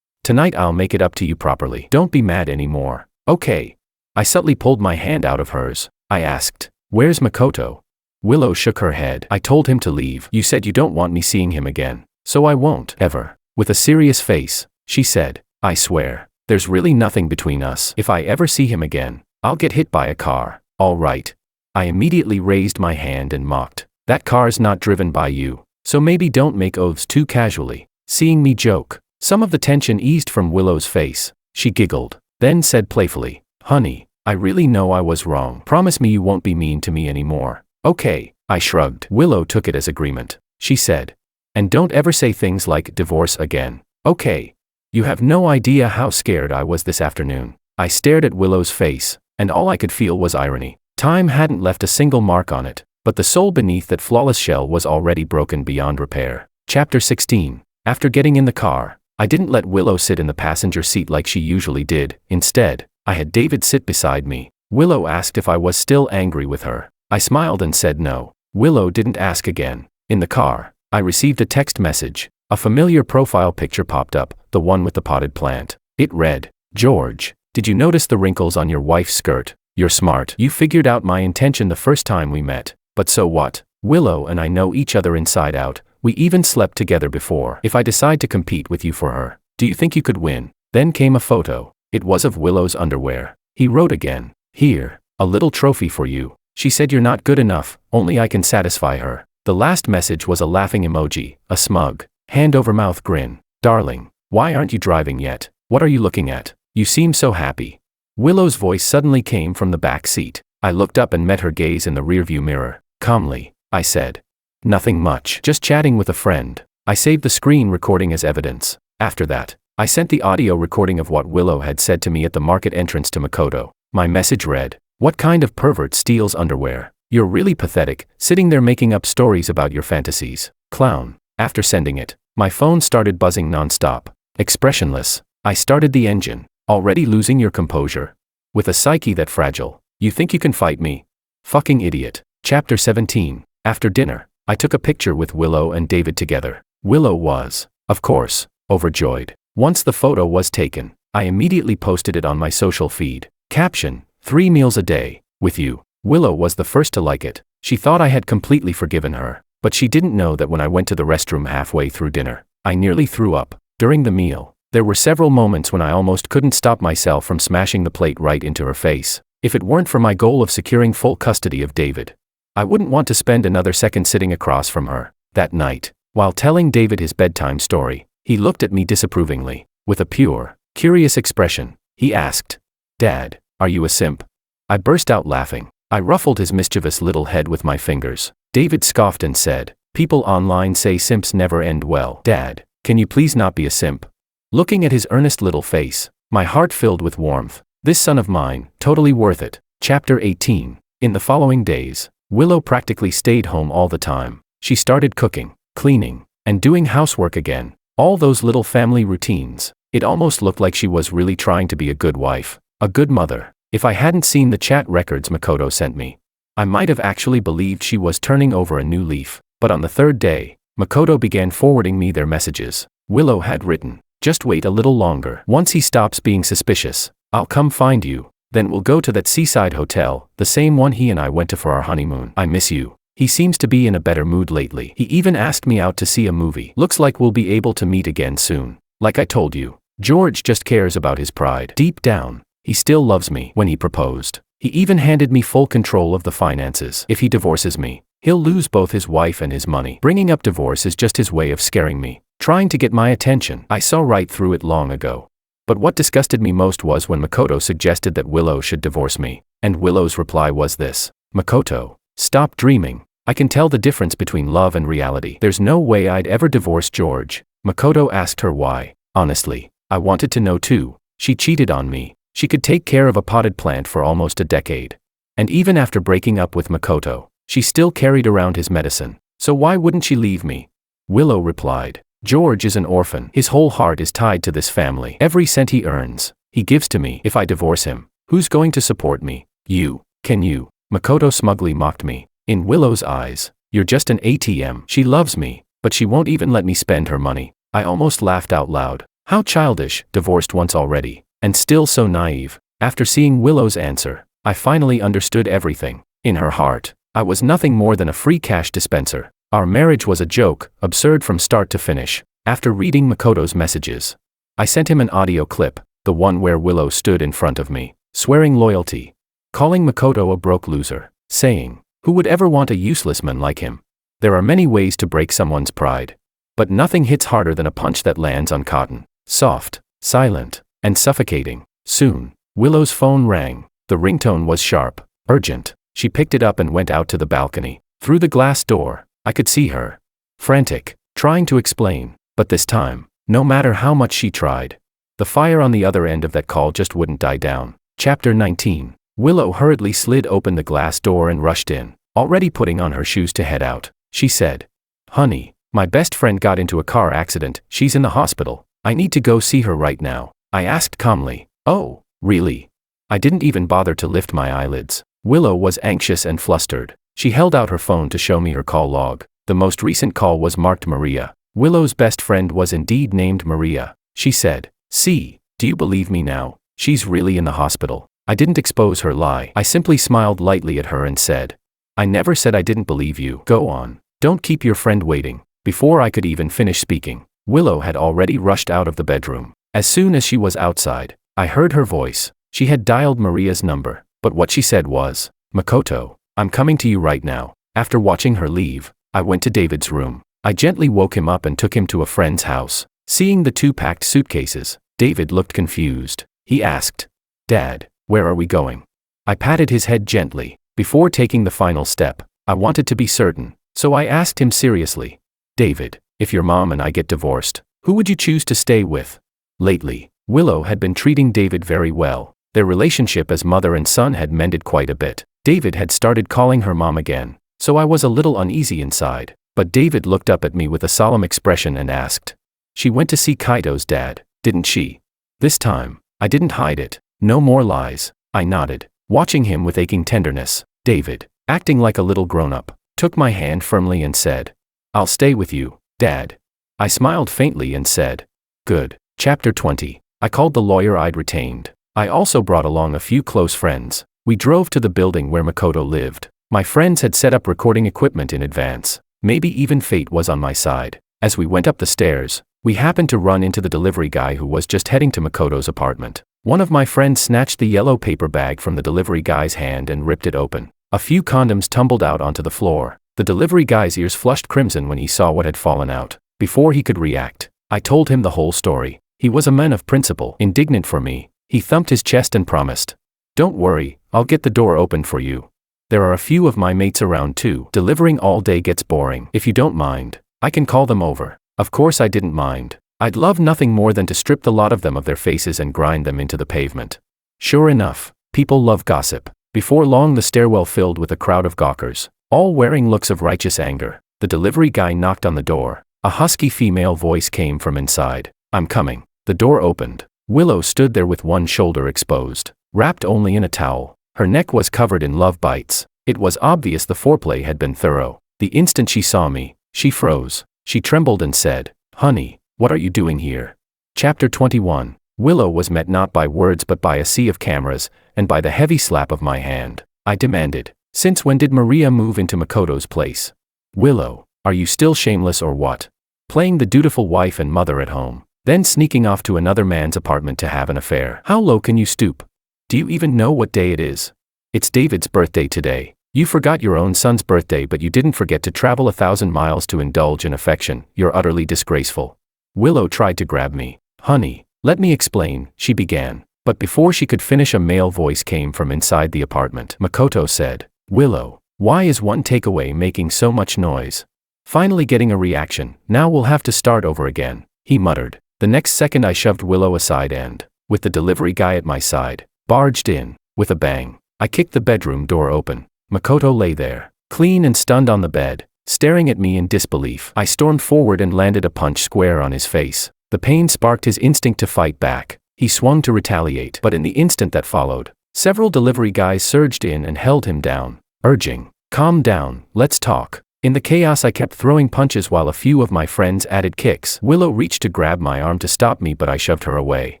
Tonight I'll make it up to you properly. Don't be mad anymore, okay?" I subtly pulled my hand out of hers. I asked, "Where's Makoto?" Willow shook her head. "I told him to leave. You said you don't want me seeing him again, so I won't, ever." With a serious face, she said, "I swear, there's really nothing between us. If I ever see him again, I'll get hit by a car." "All right." I immediately raised my hand and mocked, "That car's not driven by you, so maybe don't make oaths too casually." Seeing me joke, some of the tension eased from Willow's face. She giggled, then said playfully, "Honey, I really know I was wrong. Promise me you won't be mean to me anymore, okay?" I shrugged. Willow took it as agreement. She said, "And don't ever say things like divorce again, okay?" You have no idea how scared I was this afternoon. I stared at Willow's face, and all I could feel was irony. Time hadn't left a single mark on it, but the soul beneath that flawless shell was already broken beyond repair. Chapter 16. After getting in the car, I didn't let Willow sit in the passenger seat like she usually did. Instead, I had David sit beside me. Willow asked if I was still angry with her. I smiled and said no. Willow didn't ask again. In the car, I received a text message. A familiar profile picture popped up, the one with the potted plant. It read, George, did you notice the wrinkles on your wife's skirt? You're smart. You figured out my intention the first time we met. But so what? Willow and I know each other inside out. We even slept together before. If I decide to compete with you for her, do you think you could win? Then came a photo. It was of Willow's underwear. He wrote again, here, a little trophy for you. She said you're not good enough, only I can satisfy her. The last message was a laughing emoji, a smug, hand-over-mouth grin. Darling, why aren't you driving yet? What are you looking at? You seem so happy. Willow's voice suddenly came from the back seat. I looked up and met her gaze in the rearview mirror. Calmly, I said, nothing much, just chatting with a friend. I saved the screen recording as evidence. After that, I sent the audio recording of what Willow had said to me at the market entrance to Makoto. My message read, what kind of pervert steals underwear? You're really pathetic, sitting there making up stories about your fantasies. Clown. After sending it, my phone started buzzing non-stop. Expressionless, I started the engine. Already losing your composure? With a psyche that fragile, you think you can fight me? Fucking idiot. Chapter 17. After dinner, I took a picture with Willow and David together. Willow was, of course, overjoyed. Once the photo was taken, I immediately posted it on my social feed. Caption, 3 meals a day, with you. Willow was the first to like it. She thought I had completely forgiven her, but she didn't know that when I went to the restroom halfway through dinner, I nearly threw up. During the meal, there were several moments when I almost couldn't stop myself from smashing the plate right into her face. If it weren't for my goal of securing full custody of David, I wouldn't want to spend another second sitting across from her. That night, while telling David his bedtime story, he looked at me disapprovingly. With a pure, curious expression, he asked, Dad, are you a simp? I burst out laughing. I ruffled his mischievous little head with my fingers. David scoffed and said, people online say simps never end well. Dad, can you please not be a simp? Looking at his earnest little face, my heart filled with warmth. This son of mine, totally worth it. Chapter 18. In the following days, Willow practically stayed home all the time. She started cooking, cleaning, and doing housework again. All those little family routines. It almost looked like she was really trying to be a good wife, a good mother. If I hadn't seen the chat records Makoto sent me, I might have actually believed she was turning over a new leaf. But on the third day, Makoto began forwarding me their messages. Willow had written, just wait a little longer. Once he stops being suspicious, I'll come find you. Then we'll go to that seaside hotel, the same one he and I went to for our honeymoon. I miss you. He seems to be in a better mood lately. He even asked me out to see a movie. Looks like we'll be able to meet again soon. Like I told you, George just cares about his pride. Deep down, he still loves me. When he proposed, he even handed me full control of the finances. If he divorces me, he'll lose both his wife and his money. Bringing up divorce is just his way of scaring me, trying to get my attention. I saw right through it long ago. But what disgusted me most was when Makoto suggested that Willow should divorce me, and Willow's reply was this, Makoto, stop dreaming. I can tell the difference between love and reality. There's no way I'd ever divorce George. Makoto asked her why. Honestly, I wanted to know too. She cheated on me. She could take care of a potted plant for almost a decade. And even after breaking up with Makoto, she still carried around his medicine. So why wouldn't she leave me? Willow replied, George is an orphan. His whole heart is tied to this family. Every cent he earns, he gives to me. If I divorce him, who's going to support me? You. Can you? Makoto smugly mocked me. In Willow's eyes, you're just an ATM. She loves me, but she won't even let me spend her money. I almost laughed out loud. How childish, divorced once already, and still so naive. After seeing Willow's answer, I finally understood everything. In her heart, I was nothing more than a free cash dispenser. Our marriage was a joke, absurd from start to finish. After reading Makoto's messages, I sent him an audio clip, the one where Willow stood in front of me, swearing loyalty, calling Makoto a broke loser, saying, who would ever want a useless man like him? There are many ways to break someone's pride, but nothing hits harder than a punch that lands on cotton. Soft, silent, and suffocating. Soon, Willow's phone rang. The ringtone was sharp, urgent. She picked it up and went out to the balcony. Through the glass door, I could see her, frantic, trying to explain, but this time, no matter how much she tried, the fire on the other end of that call just wouldn't die down. Chapter 19. Willow hurriedly slid open the glass door and rushed in, already putting on her shoes to head out. She said, honey, my best friend got into a car accident. She's in the hospital. I need to go see her right now. I asked calmly, oh, really? I didn't even bother to lift my eyelids. Willow was anxious and flustered. She held out her phone to show me her call log. The most recent call was marked Maria. Willow's best friend was indeed named Maria. She said, see, Do you believe me now? She's really in the hospital. I didn't expose her lie. I simply smiled lightly at her and said, I never said I didn't believe you. Go on. Don't keep your friend waiting. Before I could even finish speaking, Willow had already rushed out of the bedroom. As soon as she was outside, I heard her voice. She had dialed Maria's number, but what she said was, Makoto, I'm coming to you right now. After watching her leave, I went to David's room. I gently woke him up and took him to a friend's house. Seeing the 2 packed suitcases, David looked confused. He asked, Dad, where are we going? I patted his head gently. Before taking the final step, I wanted to be certain, so I asked him seriously, David, if your mom and I get divorced, who would you choose to stay with? Lately, Willow had been treating David very well. Their relationship as mother and son had mended quite a bit. David had started calling her mom again, so I was a little uneasy inside. But David looked up at me with a solemn expression and asked, She went to see Kaito's dad, didn't she? This time, I didn't hide it. No more lies. I nodded, watching him with aching tenderness. David, acting like a little grown-up, took my hand firmly and said, I'll stay with you, Dad. I smiled faintly and said, Good. Chapter 20. I called the lawyer I'd retained. I also brought along a few close friends. We drove to the building where Makoto lived. My friends had set up recording equipment in advance. Maybe even fate was on my side. As we went up the stairs, we happened to run into the delivery guy who was just heading to Makoto's apartment. One of my friends snatched the yellow paper bag from the delivery guy's hand and ripped it open. A few condoms tumbled out onto the floor. The delivery guy's ears flushed crimson when he saw what had fallen out. Before he could react, I told him the whole story. He was a man of principle. Indignant for me, he thumped his chest and promised, Don't worry, I'll get the door open for you. There are a few of my mates around too. Delivering all day gets boring. If you don't mind, I can call them over. Of course I didn't mind. I'd love nothing more than to strip the lot of them of their faces and grind them into the pavement. Sure enough, people love gossip. Before long the stairwell filled with a crowd of gawkers, all wearing looks of righteous anger. The delivery guy knocked on the door. A husky female voice came from inside. I'm coming. The door opened. Willow stood there with one shoulder exposed, wrapped only in a towel. Her neck was covered in love bites. It was obvious the foreplay had been thorough. The instant she saw me, she froze. She trembled and said, Honey, what are you doing here? Chapter 21. Willow was met not by words but by a sea of cameras, and by the heavy slap of my hand. I demanded, Since when did Maria move into Makoto's place? Willow, are you still shameless or what? Playing the dutiful wife and mother at home, then sneaking off to another man's apartment to have an affair. How low can you stoop? Do you even know what day it is? It's David's birthday today. You forgot your own son's birthday, but you didn't forget to travel 1,000 miles to indulge in affection. You're utterly disgraceful. Willow tried to grab me. Honey, let me explain, she began. But before she could finish, a male voice came from inside the apartment. Makoto said, Willow, why is one takeaway making so much noise? Finally getting a reaction. Now we'll have to start over again, he muttered. The next second I shoved Willow aside and, with the delivery guy at my side, barged in. With a bang, I kicked the bedroom door open. Makoto lay there, clean and stunned on the bed, staring at me in disbelief. I stormed forward and landed a punch square on his face. The pain sparked his instinct to fight back. He swung to retaliate, but in the instant that followed, several delivery guys surged in and held him down, urging, Calm down, let's talk. In the chaos I kept throwing punches while a few of my friends added kicks. Willow reached to grab my arm to stop me, but I shoved her away.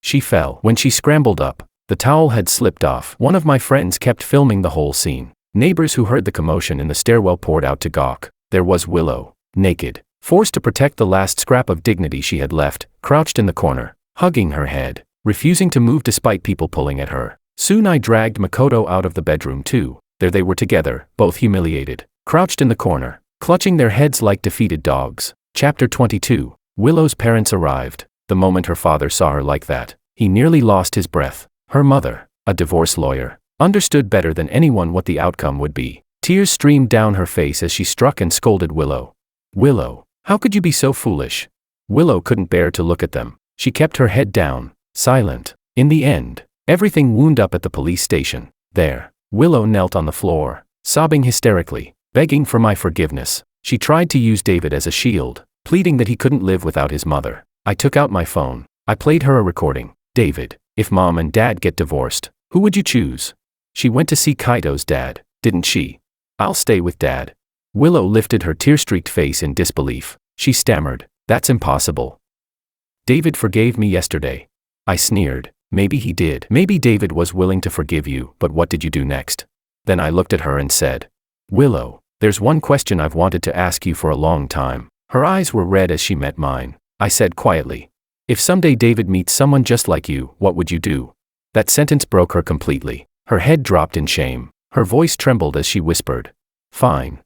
She fell. When she scrambled up, the towel had slipped off. One of my friends kept filming the whole scene. Neighbors who heard the commotion in the stairwell poured out to gawk. There was Willow, naked, forced to protect the last scrap of dignity she had left, crouched in the corner, hugging her head, refusing to move despite people pulling at her. Soon I dragged Makoto out of the bedroom too. There they were together, both humiliated, crouched in the corner, clutching their heads like defeated dogs. Chapter 22. Willow's parents arrived. The moment her father saw her like that, he nearly lost his breath. Her mother, a divorce lawyer, understood better than anyone what the outcome would be. Tears streamed down her face as she struck and scolded Willow. Willow, how could you be so foolish? Willow couldn't bear to look at them. She kept her head down, silent. In the end, everything wound up at the police station. There, Willow knelt on the floor, sobbing hysterically, begging for my forgiveness. She tried to use David as a shield, pleading that he couldn't live without his mother. I took out my phone. I played her a recording. David, if Mom and Dad get divorced, who would you choose? She went to see Kaito's dad, didn't she? I'll stay with Dad. Willow lifted her tear-streaked face in disbelief. She stammered, That's impossible. David forgave me yesterday. I sneered. Maybe he did. Maybe David was willing to forgive you, but what did you do next? Then I looked at her and said, Willow, there's one question I've wanted to ask you for a long time. Her eyes were red as she met mine. I said quietly, if someday David meets someone just like you, what would you do? That sentence broke her completely. Her head dropped in shame. Her voice trembled as she whispered, fine.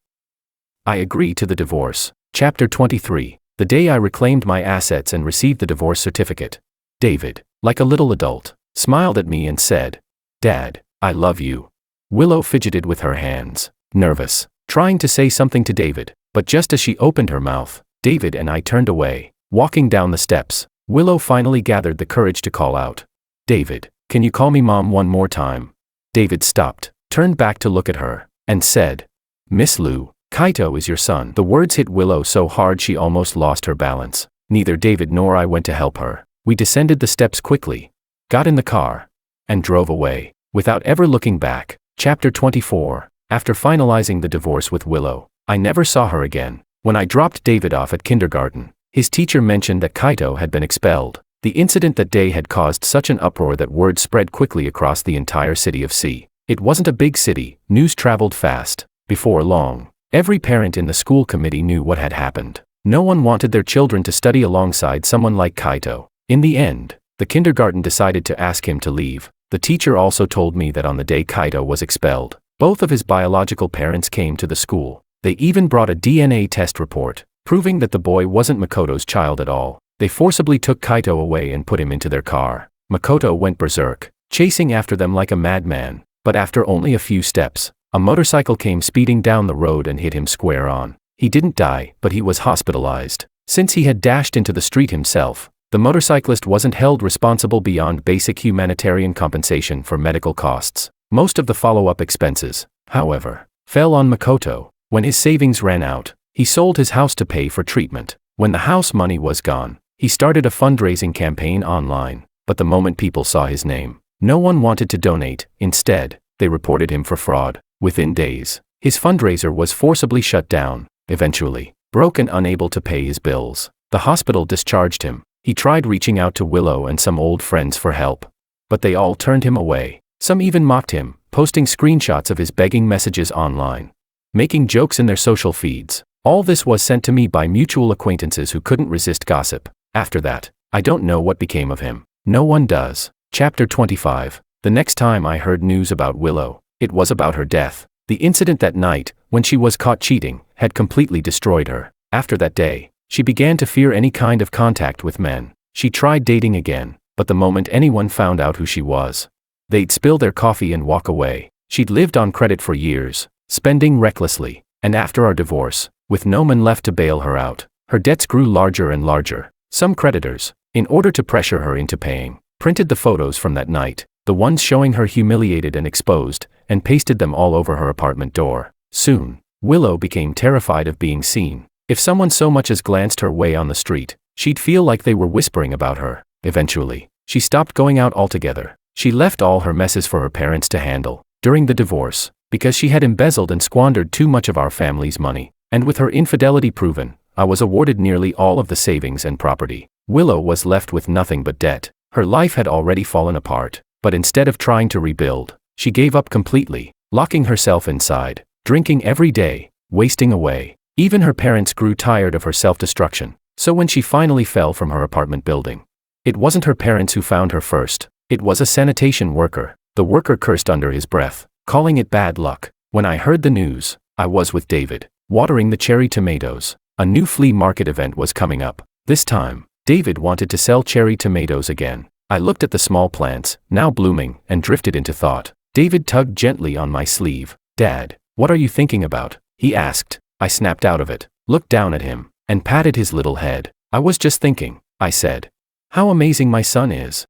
I agree to the divorce. Chapter 23. The day I reclaimed my assets and received the divorce certificate. David, like a little adult, smiled at me and said, Dad, I love you. Willow fidgeted with her hands, nervous, trying to say something to David, but just as she opened her mouth, David and I turned away. Walking down the steps, Willow finally gathered the courage to call out, David, can you call me Mom one more time? David stopped, turned back to look at her, and said, Miss Lou, Kaito is your son. The words hit Willow so hard she almost lost her balance. Neither David nor I went to help her. We descended the steps quickly, got in the car, and drove away, without ever looking back. Chapter 24. After finalizing the divorce with Willow, I never saw her again. When I dropped David off at kindergarten, his teacher mentioned that Kaito had been expelled. The incident that day had caused such an uproar that word spread quickly across the entire city of C. It wasn't a big city, news traveled fast. Before long, every parent in the school committee knew what had happened. No one wanted their children to study alongside someone like Kaito. In the end, the kindergarten decided to ask him to leave. The teacher also told me that on the day Kaito was expelled, both of his biological parents came to the school. They even brought a DNA test report, proving that the boy wasn't Makoto's child at all. They forcibly took Kaito away and put him into their car. Makoto went berserk, chasing after them like a madman, but after only a few steps, a motorcycle came speeding down the road and hit him square on. He didn't die, but he was hospitalized. Since he had dashed into the street himself, the motorcyclist wasn't held responsible beyond basic humanitarian compensation for medical costs. Most of the follow-up expenses, however, fell on Makoto. When his savings ran out, he sold his house to pay for treatment. When the house money was gone, he started a fundraising campaign online, but the moment people saw his name, no one wanted to donate. Instead, they reported him for fraud. Within days, his fundraiser was forcibly shut down. Eventually, broke and unable to pay his bills, the hospital discharged him. He tried reaching out to Willow and some old friends for help, but they all turned him away. Some even mocked him, posting screenshots of his begging messages online, making jokes in their social feeds. All this was sent to me by mutual acquaintances who couldn't resist gossip. After that, I don't know what became of him. No one does. Chapter 25. The next time I heard news about Willow, it was about her death. The incident that night, when she was caught cheating, had completely destroyed her. After that day, she began to fear any kind of contact with men. She tried dating again, but the moment anyone found out who she was, they'd spill their coffee and walk away. She'd lived on credit for years, spending recklessly, and after our divorce, with no man left to bail her out, her debts grew larger and larger. Some creditors, in order to pressure her into paying, printed the photos from that night, the ones showing her humiliated and exposed, and pasted them all over her apartment door. Soon, Willow became terrified of being seen. If someone so much as glanced her way on the street, she'd feel like they were whispering about her. Eventually, she stopped going out altogether. She left all her messes for her parents to handle. During the divorce, because she had embezzled and squandered too much of our family's money, and with her infidelity proven, I was awarded nearly all of the savings and property. Willow was left with nothing but debt. Her life had already fallen apart, but instead of trying to rebuild, she gave up completely, locking herself inside, drinking every day, wasting away. Even her parents grew tired of her self-destruction, so when she finally fell from her apartment building, it wasn't her parents who found her first, it was a sanitation worker. The worker cursed under his breath, calling it bad luck. When I heard the news, I was with David, watering the cherry tomatoes. A new flea market event was coming up. This time, David wanted to sell cherry tomatoes again. I looked at the small plants, now blooming, and drifted into thought. David tugged gently on my sleeve. Dad, what are you thinking about? He asked. I snapped out of it, looked down at him, and patted his little head. I was just thinking, I said. How amazing my son is.